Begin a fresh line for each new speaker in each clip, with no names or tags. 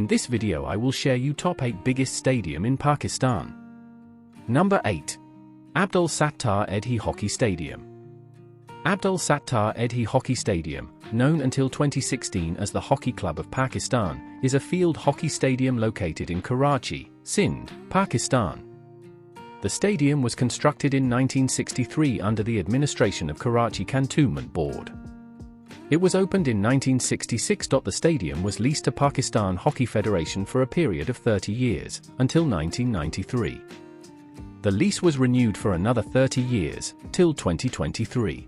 this video I will share you top 8 biggest stadium in Pakistan. Number 8. Abdul Sattar Edhi Hockey Stadium. Abdul Sattar Edhi Hockey Stadium, known until 2016 as the Hockey Club of Pakistan, is a field hockey stadium located in Karachi, Sindh, Pakistan. The stadium was constructed in 1963 under the administration of Karachi Cantonment Board. It was opened in 1966. The stadium was leased to Pakistan Hockey Federation for a period of 30 years, until 1993. The lease was renewed for another 30 years, till 2023.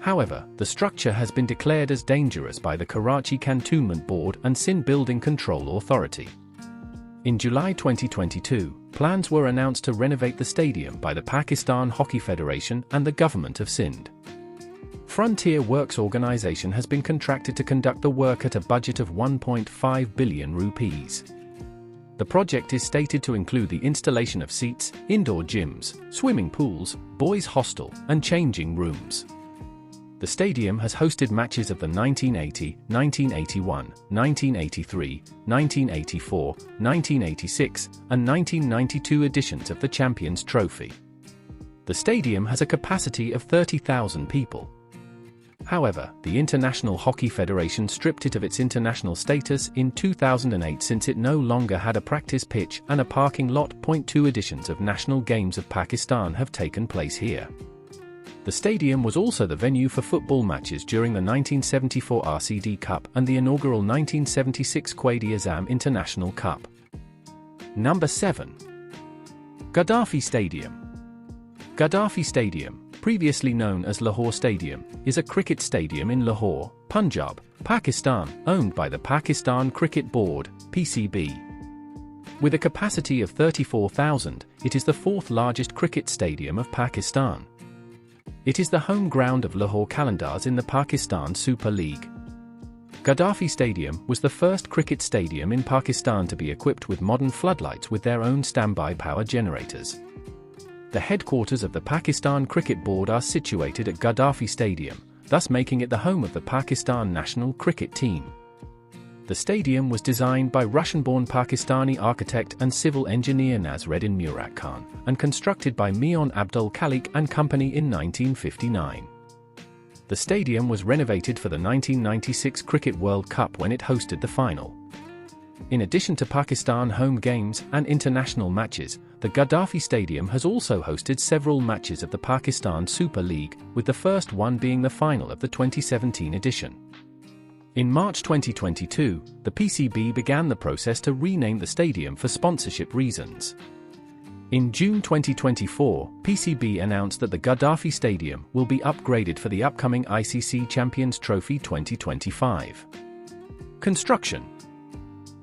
However, the structure has been declared as dangerous by the Karachi Cantonment Board and Sindh Building Control Authority. In July 2022, plans were announced to renovate the stadium by the Pakistan Hockey Federation and the Government of Sindh. Frontier Works Organisation has been contracted to conduct the work at a budget of 1.5 billion rupees. The project is stated to include the installation of seats, indoor gyms, swimming pools, boys' hostel, and changing rooms. The stadium has hosted matches of the 1980, 1981, 1983, 1984, 1986, and 1992 editions of the Champions Trophy. The stadium has a capacity of 30,000 people. However, the International Hockey Federation stripped it of its international status in 2008 since it no longer had a practice pitch and a parking lot. 2 editions of National Games of Pakistan have taken place here. The stadium was also the venue for football matches during the 1974 RCD Cup and the inaugural 1976 Quaid-e-Azam International Cup. Number 7. Gaddafi Stadium. Gaddafi Stadium, previously known as Lahore Stadium, is a cricket stadium in Lahore, Punjab, Pakistan, owned by the Pakistan Cricket Board, PCB. With a capacity of 34,000, it is the 4th largest cricket stadium of Pakistan. It is the home ground of Lahore Qalandars in the Pakistan Super League. Gaddafi Stadium was the first cricket stadium in Pakistan to be equipped with modern floodlights with their own standby power generators. The headquarters of the Pakistan Cricket Board are situated at Gaddafi Stadium, thus making it the home of the Pakistan national cricket team. The stadium was designed by Russian-born Pakistani architect and civil engineer Nasreddin Murad Khan, and constructed by Mian Abdul Khaliq and Company in 1959. The stadium was renovated for the 1996 Cricket World Cup when it hosted the final. In addition to Pakistan home games and international matches, the Gaddafi Stadium has also hosted several matches of the Pakistan Super League, with the first one being the final of the 2017 edition. In March 2022, the PCB began the process to rename the stadium for sponsorship reasons. In June 2024, PCB announced that the Gaddafi Stadium will be upgraded for the upcoming ICC Champions Trophy 2025. Construction.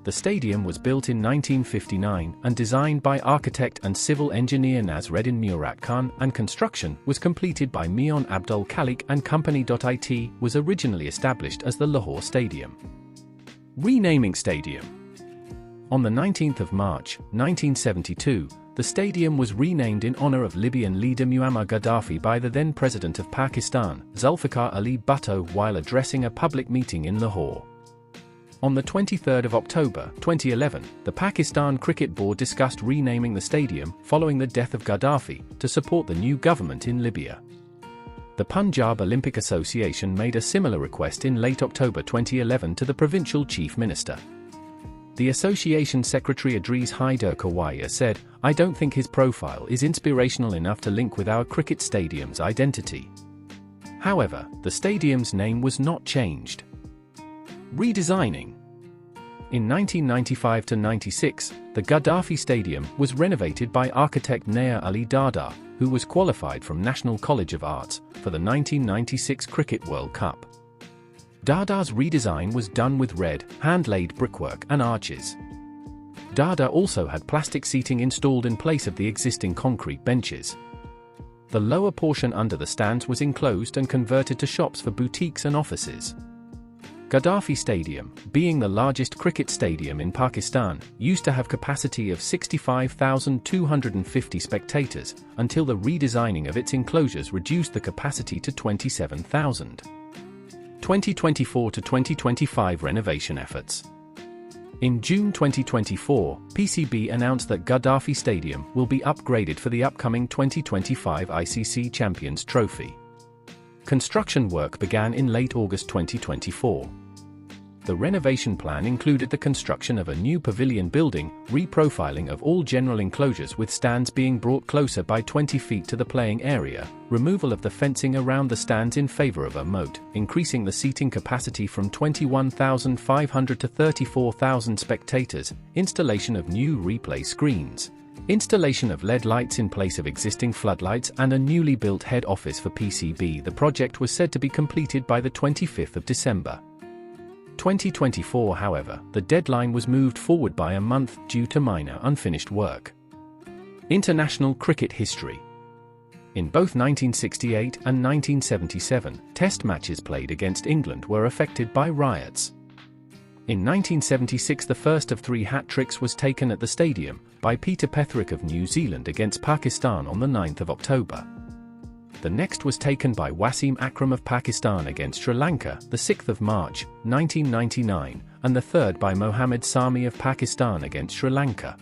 The stadium was built in 1959 and designed by architect and civil engineer Nasreddin Murad Khan, and construction was completed by Mian Abdul Khaliq and Company. It was originally established as the Lahore Stadium. Renaming stadium. On the 19th of March, 1972, the stadium was renamed in honor of Libyan leader Muammar Gaddafi by the then President of Pakistan, Zulfikar Ali Bhutto, while addressing a public meeting in Lahore. On the 23rd of October 2011, the Pakistan Cricket Board discussed renaming the stadium following the death of Gaddafi to support the new government in Libya. The Punjab Olympic Association made a similar request in late October 2011 to the provincial chief minister. The association secretary Idris Haider Kawaya said, "I don't think his profile is inspirational enough to link with our cricket stadium's identity." However, the stadium's name was not changed. Redesigning. In 1995 to 96, the Gaddafi Stadium was renovated by architect Nair Ali Dada, who was qualified from National College of Arts, for the 1996 Cricket World Cup. Dada's redesign was done with red, hand-laid brickwork and arches. Dada also had plastic seating installed in place of the existing concrete benches. The lower portion under the stands was enclosed and converted to shops for boutiques and offices. Gaddafi Stadium, being the largest cricket stadium in Pakistan, used to have capacity of 65,250 spectators, until the redesigning of its enclosures reduced the capacity to 27,000. 2024 to 2025 renovation efforts. In June 2024, PCB announced that Gaddafi Stadium will be upgraded for the upcoming 2025 ICC Champions Trophy. Construction work began in late August 2024. The renovation plan included the construction of a new pavilion building, reprofiling of all general enclosures with stands being brought closer by 20 feet to the playing area, removal of the fencing around the stands in favor of a moat, increasing the seating capacity from 21,500 to 34,000 spectators, installation of new replay screens, installation of LED lights in place of existing floodlights, and a newly built head office for PCB. The project was said to be completed by the 25th of December. 2024, however, the deadline was moved forward by a month due to minor unfinished work. International cricket history. In both 1968 and 1977, Test matches played against England were affected by riots. In 1976, the first of 3 hat-tricks was taken at the stadium by Peter Petherick of New Zealand against Pakistan on the 9th of October. The next was taken by Wasim Akram of Pakistan against Sri Lanka, the 6th of March, 1999, and the third by Mohammad Sami of Pakistan against Sri Lanka.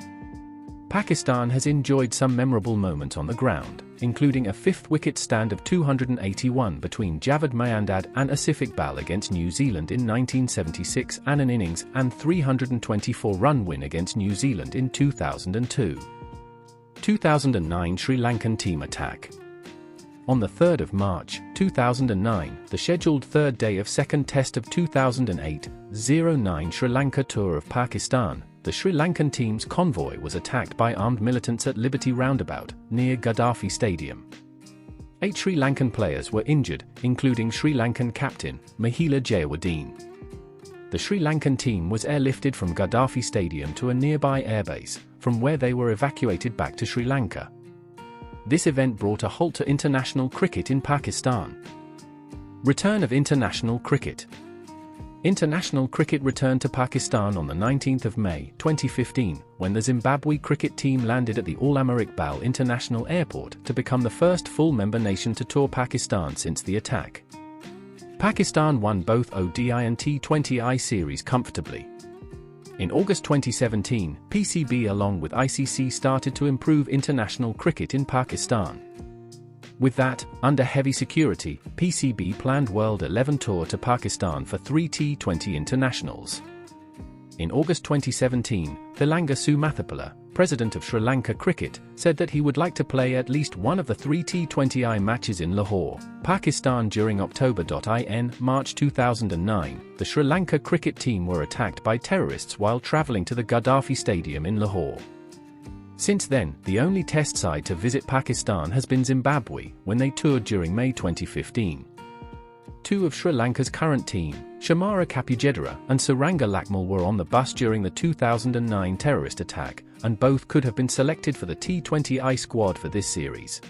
Pakistan has enjoyed some memorable moments on the ground, including a 5th wicket stand of 281 between Javed Mayandad and Asif Iqbal against New Zealand in 1976 and an innings and 324-run win against New Zealand in 2002. 2009 Sri Lankan team attack. On the 3rd of March, 2009, the scheduled third day of second test of 2008-09 Sri Lanka tour of Pakistan, the Sri Lankan team's convoy was attacked by armed militants at Liberty Roundabout, near Gaddafi Stadium. 8 Sri Lankan players were injured, including Sri Lankan captain, Mahela Jayawardene. The Sri Lankan team was airlifted from Gaddafi Stadium to a nearby airbase, from where they were evacuated back to Sri Lanka. This event brought a halt to international cricket in Pakistan. Return of international cricket. International cricket returned to Pakistan on the 19th of May 2015, when the Zimbabwe cricket team landed at the Allama Iqbal International Airport to become the first full member nation to tour Pakistan since the attack. Pakistan won both ODI and T20I series comfortably. In August 2017, PCB along with ICC started to improve international cricket in Pakistan. With that, under heavy security, PCB planned World 11 tour to Pakistan for 3 T20 internationals. In August 2017, Thilanga Sumathipala, president of Sri Lanka Cricket, said that he would like to play at least one of the 3 T20I matches in Lahore, Pakistan during October.in March 2009. The Sri Lanka cricket team were attacked by terrorists while travelling to the Gaddafi Stadium in Lahore. Since then, the only test side to visit Pakistan has been Zimbabwe, when they toured during May 2015. 2 of Sri Lanka's current team, Shamara Kapujedera and Suranga Lakmal, were on the bus during the 2009 terrorist attack, and both could have been selected for the T20I squad for this series.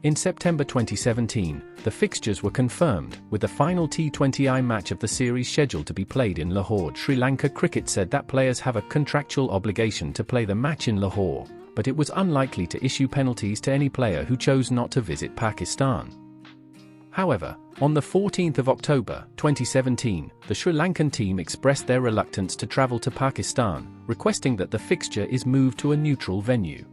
In September 2017, the fixtures were confirmed, with the final T20I match of the series scheduled to be played in Lahore. Sri Lanka Cricket said that players have a contractual obligation to play the match in Lahore, but it was unlikely to issue penalties to any player who chose not to visit Pakistan. However, on the 14th of October 2017, the Sri Lankan team expressed their reluctance to travel to Pakistan, requesting that the fixture is moved to a neutral venue.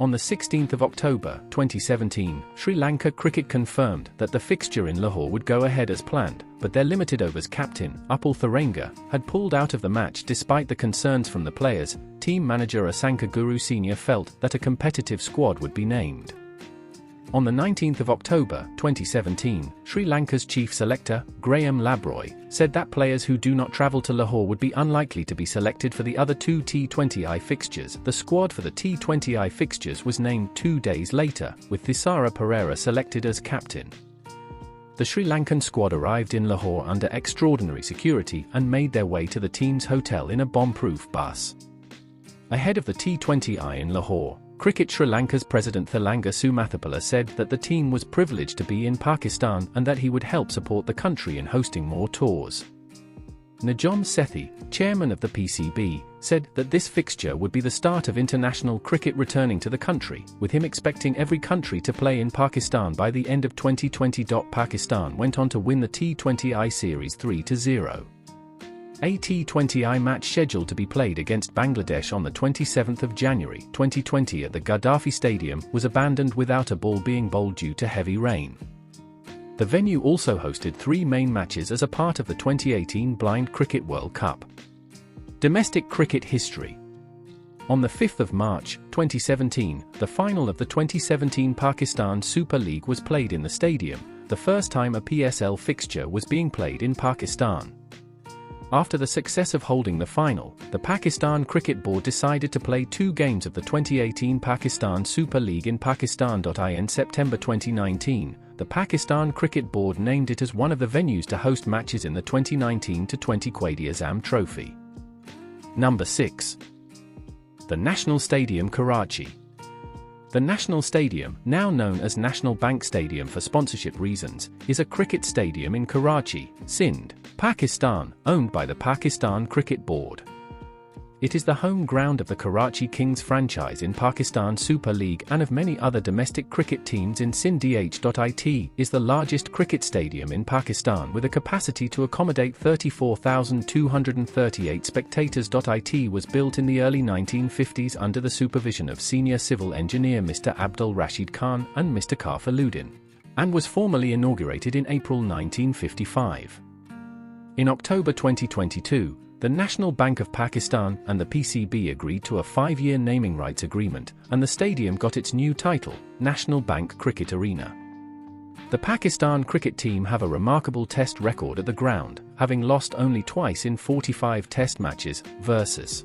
On the 16th of October 2017, Sri Lanka Cricket confirmed that the fixture in Lahore would go ahead as planned, but their limited overs captain, Upal Tharanga, had pulled out of the match despite the concerns from the players. Team manager Asanka Guru Senior felt that a competitive squad would be named. On the 19th of October 2017, Sri Lanka's chief selector, Graham Labroy, said that players who do not travel to Lahore would be unlikely to be selected for the other 2 T20I fixtures. The squad for the T20I fixtures was named 2 days later, with Thisara Pereira selected as captain. The Sri Lankan squad arrived in Lahore under extraordinary security and made their way to the team's hotel in a bomb-proof bus. Ahead of the T20I in Lahore, Cricket Sri Lanka's president Thilanga Sumathipala said that the team was privileged to be in Pakistan and that he would help support the country in hosting more tours. Najam Sethi, chairman of the PCB, said that this fixture would be the start of international cricket returning to the country, with him expecting every country to play in Pakistan by the end of 2020. Pakistan went on to win the T20I series 3-0. A T20I match scheduled to be played against Bangladesh on the 27th of January 2020 at the Gaddafi Stadium was abandoned without a ball being bowled due to heavy rain. The venue also hosted 3 main matches as a part of the 2018 Blind Cricket World Cup. Domestic cricket history. On the 5th of March, 2017, the final of the 2017 Pakistan Super League was played in the stadium, the first time a PSL fixture was being played in Pakistan. After the success of holding the final, the Pakistan Cricket Board decided to play 2 games of the 2018 Pakistan Super League in Pakistan. In September 2019, the Pakistan Cricket Board named it as one of the venues to host matches in the 2019-20 Quaid-e-Azam Trophy. Number 6. The National Stadium, Karachi. The National Stadium, now known as National Bank Stadium for sponsorship reasons, is a cricket stadium in Karachi, Sindh, Pakistan, owned by the Pakistan Cricket Board. It is the home ground of the Karachi Kings franchise in Pakistan Super League and of many other domestic cricket teams in Sindh. It is the largest cricket stadium in Pakistan with a capacity to accommodate 34,238 spectators. It was built in the early 1950s under the supervision of senior civil engineer Mr. Abdul Rashid Khan and Mr. Kafaluddin, and was formally inaugurated in April 1955. In October 2022, the National Bank of Pakistan and the PCB agreed to a 5-year naming rights agreement, and the stadium got its new title, National Bank Cricket Arena. The Pakistan cricket team have a remarkable test record at the ground, having lost only twice in 45 test matches, versus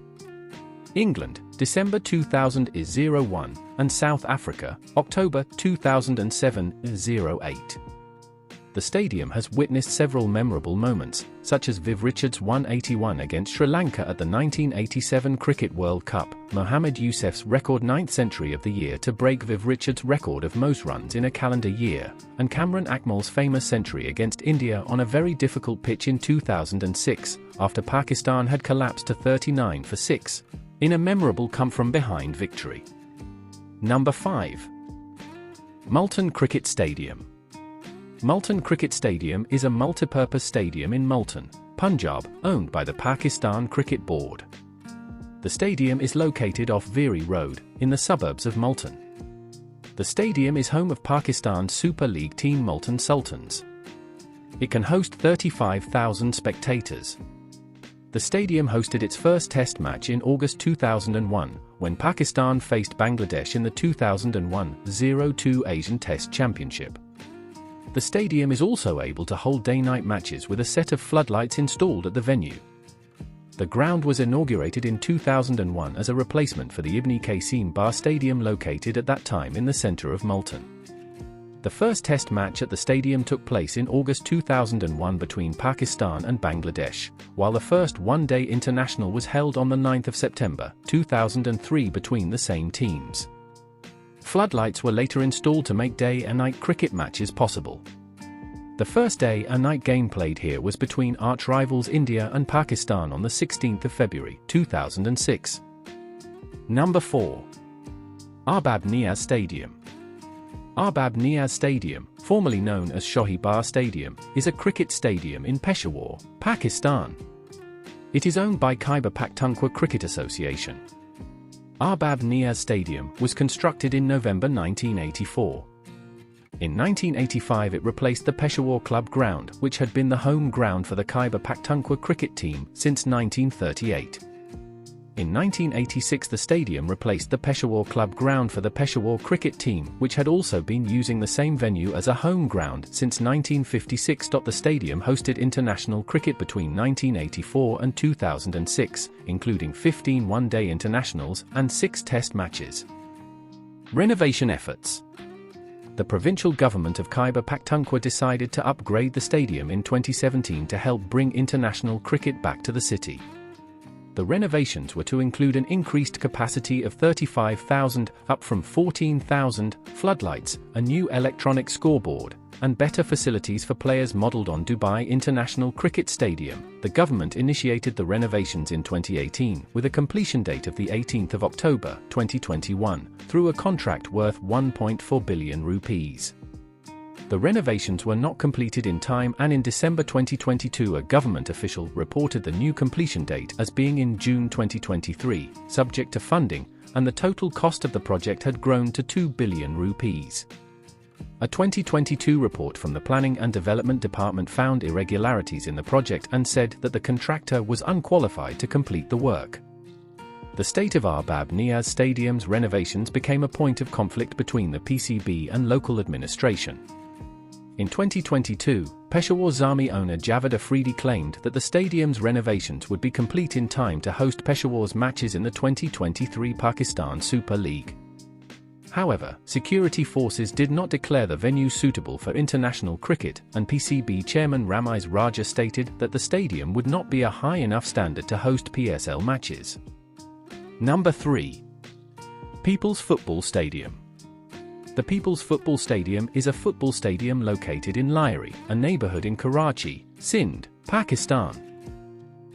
England, December 2001, and South Africa, October 2007-08. The stadium has witnessed several memorable moments, such as Viv Richards' 181 against Sri Lanka at the 1987 Cricket World Cup, Mohammad Yousaf's record 9th century of the year to break Viv Richards' record of most runs in a calendar year, and Kamran Akmal's famous century against India on a very difficult pitch in 2006, after Pakistan had collapsed to 39 for 6, in a memorable come-from-behind victory. Number 5. Multan Cricket Stadium. Multan Cricket Stadium is a multipurpose stadium in Multan, Punjab, owned by the Pakistan Cricket Board. The stadium is located off Veery Road, in the suburbs of Multan. The stadium is home of Pakistan's Super League team Multan Sultans. It can host 35,000 spectators. The stadium hosted its first test match in August 2001, when Pakistan faced Bangladesh in the 2001 0-2 Asian Test Championship. The stadium is also able to hold day-night matches with a set of floodlights installed at the venue. The ground was inaugurated in 2001 as a replacement for the Ibn Qasim Bar Stadium located at that time in the center of Multan. The first test match at the stadium took place in August 2001 between Pakistan and Bangladesh, while the first one-day international was held on the 9th of September 2003 between the same teams. Floodlights were later installed to make day and night cricket matches possible. The first day and night game played here was between arch-rivals India and Pakistan on the 16th of February 2006. Number 4. Arbab Niaz Stadium. Arbab Niaz Stadium, formerly known as Shahi Bar Stadium, is a cricket stadium in Peshawar, Pakistan. It is owned by Khyber Pakhtunkhwa Cricket Association. Arbab Niaz Stadium was constructed in November 1984. In 1985 it replaced the Peshawar Club Ground, which had been the home ground for the Khyber Pakhtunkhwa cricket team since 1938. In 1986 the stadium replaced the Peshawar Club Ground for the Peshawar cricket team, which had also been using the same venue as a home ground since 1956. The stadium hosted international cricket between 1984 and 2006, including 15 one-day internationals and 6 test matches. Renovation efforts. The provincial government of Khyber Pakhtunkhwa decided to upgrade the stadium in 2017 to help bring international cricket back to the city. The renovations were to include an increased capacity of 35,000, up from 14,000, floodlights, a new electronic scoreboard, and better facilities for players modeled on Dubai International Cricket Stadium. The government initiated the renovations in 2018, with a completion date of the 18th of October 2021, through a contract worth 1.4 billion rupees. The renovations were not completed in time, and in December 2022 a government official reported the new completion date as being in June 2023, subject to funding, and the total cost of the project had grown to 2 billion rupees. A 2022 report from the Planning and Development Department found irregularities in the project and said that the contractor was unqualified to complete the work. The state of Arbab Niaz Stadium's renovations became a point of conflict between the PCB and local administration. In 2022, Peshawar Zami owner Javed Afridi claimed that the stadium's renovations would be complete in time to host Peshawar's matches in the 2023 Pakistan Super League. However, security forces did not declare the venue suitable for international cricket, and PCB chairman Ramiz Raja stated that the stadium would not be a high enough standard to host PSL matches. Number 3. People's Football Stadium. The People's Football Stadium is a football stadium located in Lyari, a neighborhood in Karachi, Sindh, Pakistan.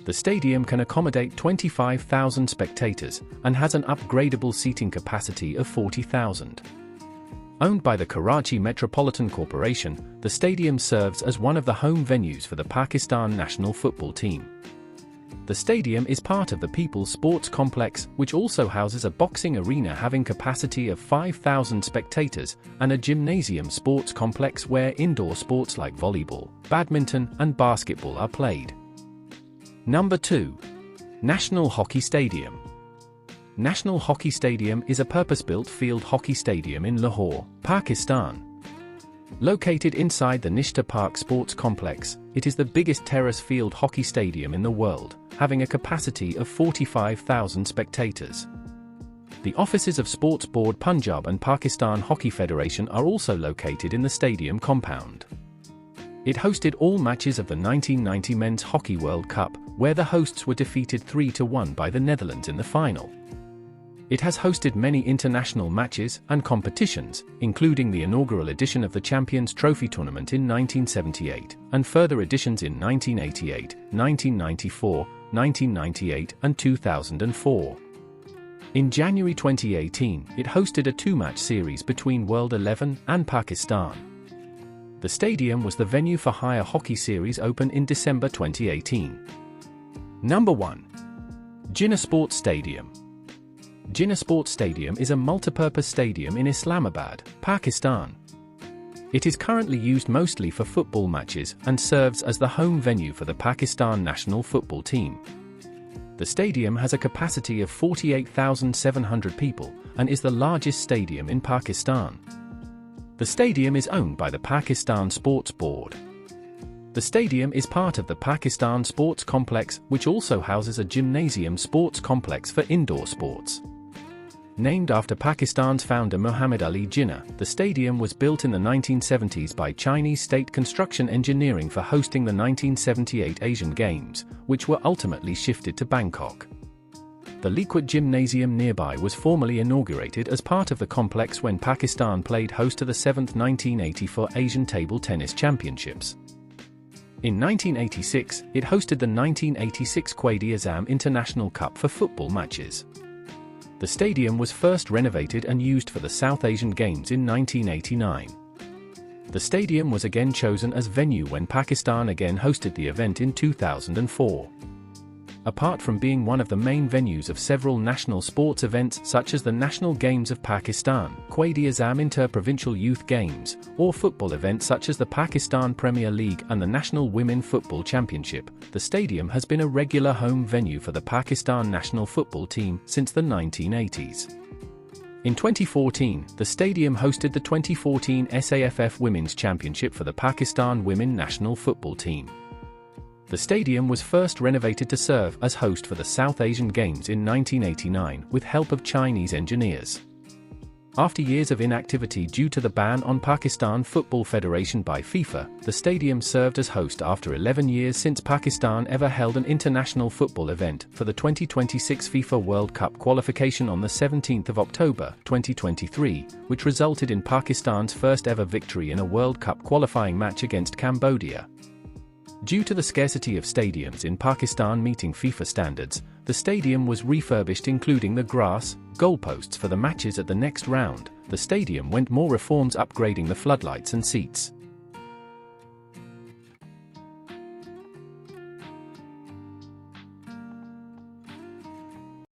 The stadium can accommodate 25,000 spectators and has an upgradable seating capacity of 40,000. Owned by the Karachi Metropolitan Corporation, the stadium serves as one of the home venues for the Pakistan national football team. The stadium is part of the People's Sports Complex, which also houses a boxing arena having capacity of 5,000 spectators, and a gymnasium sports complex where indoor sports like volleyball, badminton, and basketball are played. Number 2. National Hockey Stadium. National Hockey Stadium is a purpose-built field hockey stadium in Lahore, Pakistan. Located inside the Nishta Park Sports Complex, it is the biggest terrace field hockey stadium in the world, having a capacity of 45,000 spectators. The offices of Sports Board Punjab and Pakistan Hockey Federation are also located in the stadium compound. It hosted all matches of the 1990 Men's Hockey World Cup, where the hosts were defeated 3-1 by the Netherlands in the final. It has hosted many international matches and competitions, including the inaugural edition of the Champions Trophy tournament in 1978, and further editions in 1988, 1994, 1998, and 2004. In January 2018, it hosted a two-match series between World 11 and Pakistan. The stadium was the venue for Higher Hockey Series Open in December 2018. Number 1. Jinnah Sports Stadium. Jinnah Sports Stadium is a multipurpose stadium in Islamabad, Pakistan. It is currently used mostly for football matches and serves as the home venue for the Pakistan national football team. The stadium has a capacity of 48,700 people and is the largest stadium in Pakistan. The stadium is owned by the Pakistan Sports Board. The stadium is part of the Pakistan Sports Complex, which also houses a gymnasium sports complex for indoor sports. Named after Pakistan's founder Muhammad Ali Jinnah, the stadium was built in the 1970s by Chinese State Construction Engineering for hosting the 1978 Asian Games, which were ultimately shifted to Bangkok. The Liquid Gymnasium nearby was formally inaugurated as part of the complex when Pakistan played host to the 7th 1984 Asian Table Tennis Championships. In 1986, it hosted the 1986 Quaid-e-Azam International Cup for football matches. The stadium was first renovated and used for the South Asian Games in 1989. The stadium was again chosen as venue when Pakistan again hosted the event in 2004. Apart from being one of the main venues of several national sports events such as the National Games of Pakistan, Quaid-e-Azam Inter-Provincial Youth Games, or football events such as the Pakistan Premier League and the National Women Football Championship, the stadium has been a regular home venue for the Pakistan national football team since the 1980s. In 2014, the stadium hosted the 2014 SAFF Women's Championship for the Pakistan women national football team. The stadium was first renovated to serve as host for the South Asian Games in 1989 with help of Chinese engineers. After years of inactivity due to the ban on Pakistan Football Federation by FIFA, the stadium served as host after 11 years since Pakistan ever held an international football event for the 2026 FIFA World Cup qualification on the 17th of October 2023, which resulted in Pakistan's first ever victory in a World Cup qualifying match against Cambodia. Due to the scarcity of stadiums in Pakistan meeting FIFA standards, the stadium was refurbished including the grass, goalposts for the matches at the next round. The stadium went more reforms upgrading the floodlights and seats.